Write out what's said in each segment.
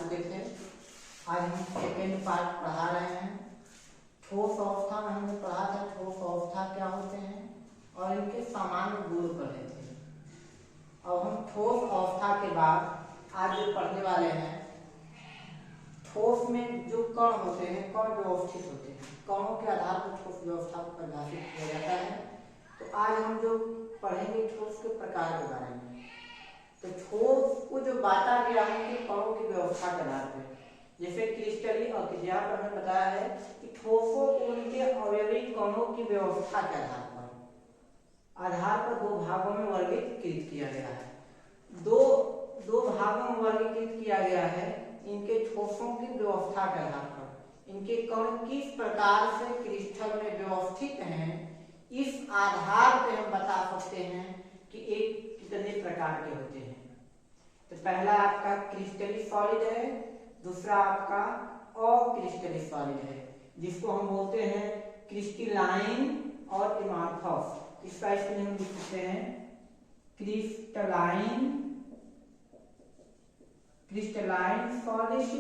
चुके थे। आज हम सेकेंड पार्ट पढ़ा रहे हैं। ठोस अवस्था में हमने पढ़ा था ठोस अवस्था क्या होते हैं और इनके सामान्य गुण पढ़े थे। अब हम ठोस अवस्था के बाद आज जो पढ़ने वाले हैं, ठोस में जो कण होते हैं, कण व्यवस्थित होते हैं, कणों के आधार पर ठोस व्यवस्था को परिभाषित किया जाता है। तो आज हम जो पढ़ेंगे ठोस के प्रकार के बारे में। तो ठोस को जो बांटा गया है कि कणों की व्यवस्था के आधार पर, जैसे क्रिस्टलीय अक्रिया पर हमें बताया है कि ठोसों को उनके अवयवी कणों की व्यवस्था के आधार पर दो भागों में वर्गीकृत किया गया है। दो भागों में वर्गीकृत किया गया है इनके ठोसों की व्यवस्था के आधार पर। इनके कण किस प्रकार से क्रिस्टल में व्यवस्थित हैं, इस आधार पर हम बता सकते हैं कि एक कितने प्रकार के होते हैं। तो पहला आपका क्रिस्टलीय सॉलिड है, दूसरा आपका अक्रिस्टलीय सॉलिड है, जिसको हम बोलते हैं क्रिस्टलाइन और एमार्फस। इसका स्पेलिंग हम लिख सकते हैं क्रिस्टलाइन सॉलिड,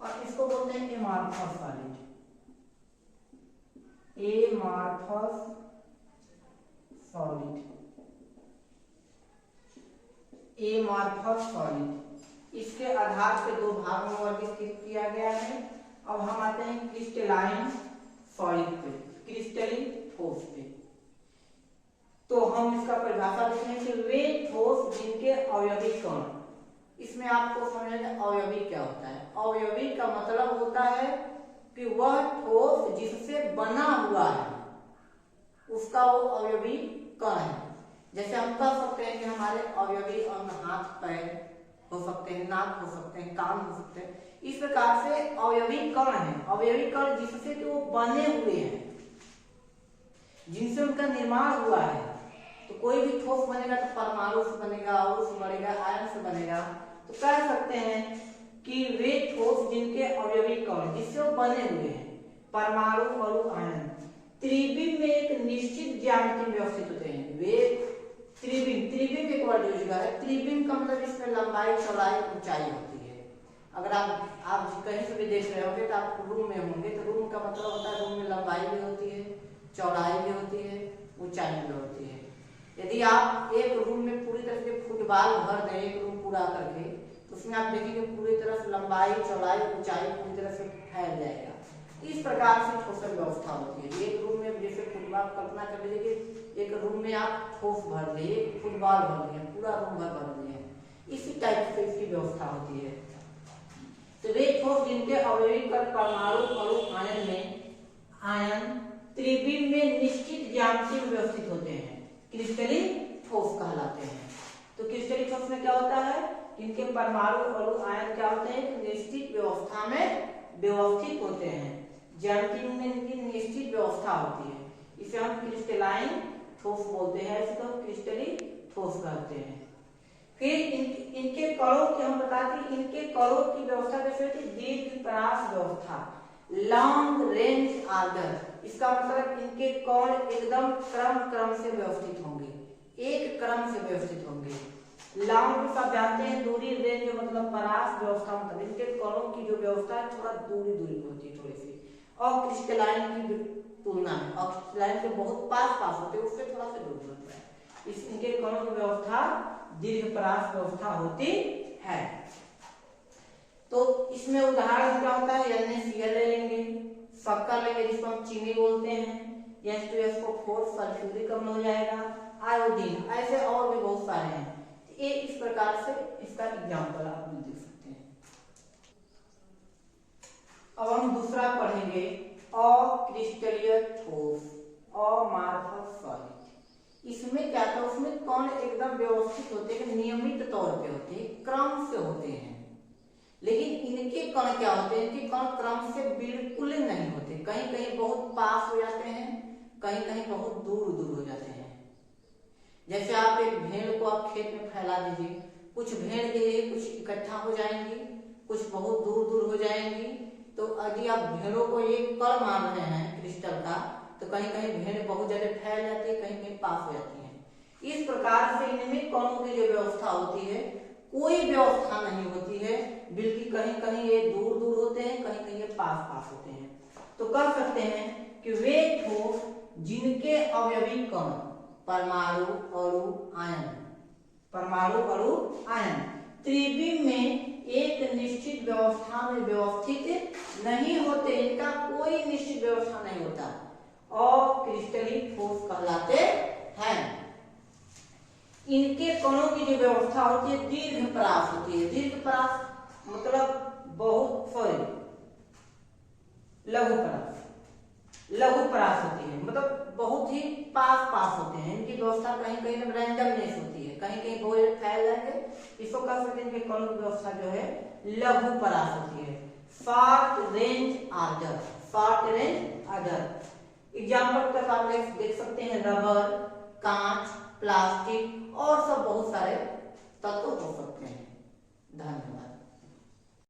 और इसको बोलते हैं amorphous solid, amorphous solid, amorphous solid. इसके आधार पे दो भागों में वर्गीकृत किया गया है। अब हम आते हैं क्रिस्टलाइन सॉलिड पे, क्रिस्टलीय ठोस पे। तो हम इसका परिभाषा देखते हैं कि वे ठोस जिनके अवयवी कण। इसमें आपको समझना अवयवी क्या होता है। अवयवी का मतलब होता है कि वह ठोस जिससे बना हुआ है उसका वो अवयवी कण है। जैसे हम कह सकते हैं कि हमारे अवयवी अंग हाथ पैर हो सकते हैं, नाक हो सकते हैं, कान हो सकते हैं। इस प्रकार से अवयवी कण है। अवयवी कण जिससे कि वो बने हुए हैं, जिनसे उनका निर्माण हुआ है। तो कोई भी ठोस बनेगा तो परमाणु से बनेगा, अणु से बनेगा, आयन से बनेगा। तो कह सकते हैं कि वे ठोस जिनके अवयवी कण जिससे वो बने हुए हैं, परमाणु, अणु, आयन, त्रिविम में एक निश्चित ज्यामिति में व्यवस्थित होते हैं। वे त्रिविम एक वर्ड यूज है। त्रिविम का मतलब इसमें लंबाई, चौड़ाई, ऊंचाई होती है। अगर आप कहीं से भी देख रहे होंगे तो आप रूम में होंगे, तो रूम का मतलब होता है रूम में लंबाई भी होती है, चौड़ाई भी होती है, ऊंचाई भी होती है। यदि आप एक रूम में पूरी तरह से फुटबॉल भर दें, एक रूम पूरा करके, तो उसमें आप देखेंगे पूरी तरह से लंबाई, चौड़ाई, ऊंचाई पूरी तरह से फैल जाएगा। इस प्रकार से ठोस व्यवस्था होती है। एक रूम में जैसे फुटबॉल कल्पना कर लीजिए कि एक रूम में आप ठोस भर दिए, एक फुटबॉल भर दिए, पूरा रूम भर दिए। इसी टाइप से इसकी व्यवस्था होती है। तो वे ठोस जिनके अवयवी कण परमाणु, अणु, आयन में आयन त्रिविम में निश्चित ज्यामिति में व्यवस्थित होते हैं, क्रिस्टलीय ठोस कहलाते हैं। तो क्रिस्टलीय ठोस में क्या होता है, इनके परमाणु, अणु, आयन क्या होते हैं, निश्चित व्यवस्था में व्यवस्थित होते हैं। ज्यामिति में इनकी निश्चित व्यवस्था होती है। इसे हम क्रिस्टलाइन ठोस बोलते हैं, इसको क्रिस्टलीय ठोस कहते हैं। फिर इनके कणों की हम बताते हैं, इनके कणों की व्यवस्था कैसे होती है, दीर्घपरास व्यवस्था, लॉन्ग रेंज ऑर्डर। इसका मतलब इनके कण एकदम क्रम से व्यवस्थित होंगे, एक क्रम से व्यवस्थित होंगे। लॉन्ग सब जानते हैं, दूरी, रेंज मतलब परास व्यवस्था, मतलब इनके कणों की जो व्यवस्था है थोड़ा दूरी होती है थोड़ी सी, और क्रिस्टलाइन की तुलना में। और क्रिस्टलाइन के बहुत पास होते हैं, उससे थोड़ा सा दूर होता है। इनके कणों की व्यवस्था दीर्घपरास व्यवस्था होती है। तो इसमें उदाहरण क्या होता है, NaCl ले लेंगे, शक्कर लेंगे जिसको हम चीनी बोलते हैं, H2SO4 सल्फ्यूरिक अम्ल हो जाएगा, आयोडीन, ऐसे और भी बहुत सारे हैं। ये इस प्रकार से इसका एग्जाम्पल आप देख सकते हैं। अब हम दूसरा पढ़ेंगे अक्रिस्टलीय ठोस, अमार्फस सॉलिड। इसमें क्या था, उसमें कण एकदम व्यवस्थित होते हैं, नियमित तौर पे होते हैं, क्रम से होते हैं। लेकिन इनके कण क्या होते हैं, इनके कण क्रम से बिल्कुल नहीं होते। कहीं कहीं बहुत पास हो जाते हैं, कहीं कहीं बहुत दूर हो जाते हैं। जैसे आप एक भेड़ को आप खेत में फैला दीजिए, कुछ भेड़ कुछ इकट्ठा हो जाएंगी, कुछ बहुत दूर हो जाएंगी। तो यदि आप भेड़ों को एक कण मान रहे हैं क्रिस्टल का, तो कहीं कहीं भेड़ बहुत ज्यादा फैल जाती है, कहीं कहीं पास हो जाती है। इस प्रकार से इनमें कणों की जो व्यवस्था होती है कोई व्यवस्था नहीं होती है, बल्कि कहीं कहीं ये दूर दूर होते हैं, कहीं कहीं ये पास पास होते हैं। तो कह सकते हैं कि वे ठोस जिनके अवयवी कण परमाणु, अणु, आयन, परमाणु, अणु, आयन त्रिविम में एक निश्चित व्यवस्था में व्यवस्थित नहीं होते, इनका कोई निश्चित व्यवस्था नहीं होता और क्रिस्टलीन ठोस कहलाते हैं। इनके कणों की जो व्यवस्था होती है दीर्घ परास होती है। दीर्घ परास मतलब बहुत, सॉरी, लघु परास, लघु परास होती है, मतलब बहुत ही पास पास होते हैं। इनकी व्यवस्था कहीं कहीं रैंडमनेस होती है, कहीं कहीं बहुत फैल जाएंगे, इसको कह सकते हैं कि कणों की व्यवस्था जो है लघु परास होती है। Short range order, short range order example के साथ देख सकते हैं रबर, कांच, प्लास्टिक और सब बहुत सारे तत्व हो सकते हैं। धन्यवाद।